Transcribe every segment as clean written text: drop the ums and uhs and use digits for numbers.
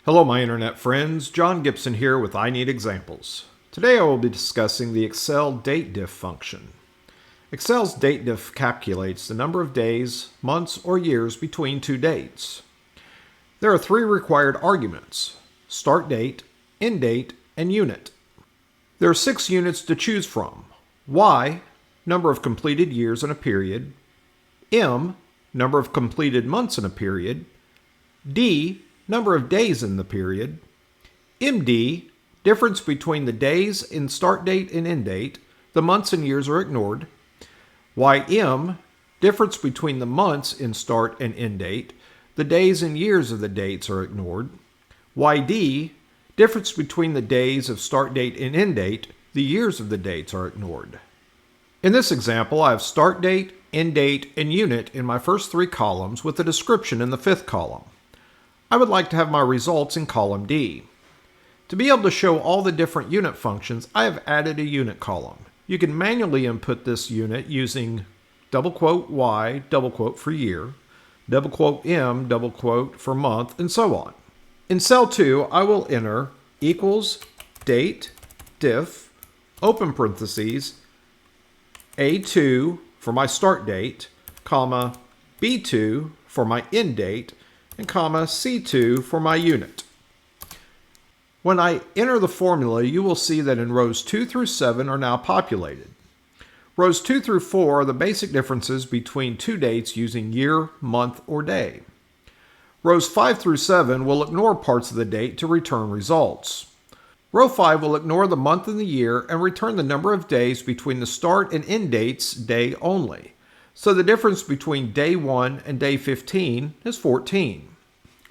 Hello my internet friends, John Gibson here with I Need Examples. Today I will be discussing the Excel DateDif function. Excel's DateDif calculates the number of days, months, or years between two dates. There are three required arguments: start date, end date, and unit. There are 6 units to choose from: Y, number of completed years in a period; M, number of completed months in a period; D, number of days in the period; MD, difference between the days in start date and end date, the months and years are ignored; YM, difference between the months in start and end date, the days and years of the dates are ignored; YD, difference between the days of start date and end date, the years of the dates are ignored. In this example, I have start date, end date, and unit in my first 3 columns with a description in the 5th column. I would like to have my results in column D. To be able to show all the different unit functions, I have added a unit column. You can manually input this unit using double quote Y, double quote for year, double quote M, double quote for month, and so on. In cell 2, I will enter equals date diff, open parentheses, A2 for my start date, comma, B2 for my end date, and comma C2 for my unit. When I enter the formula, you will see that in rows 2 through 7 are now populated. Rows 2 through 4 are the basic differences between two dates using year, month, or day. Rows 5 through 7 will ignore parts of the date to return results. Row 5 will ignore the month and the year and return the number of days between the start and end dates day only. So the difference between day 1 and day 15 is 14.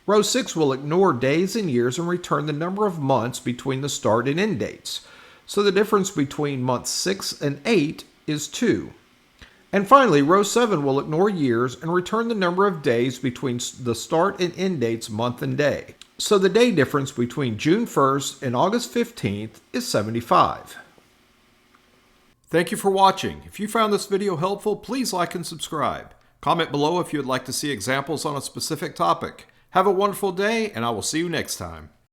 Row 6 will ignore days and years and return the number of months between the start and end dates. So the difference between months 6 and 8 is 2. And finally, row 7 will ignore years and return the number of days between the start and end dates month and day. So the day difference between June 1st and August 15th is 75. Thank you for watching. If you found this video helpful, please like and subscribe. Comment below if you would like to see examples on a specific topic. Have a wonderful day, and I will see you next time.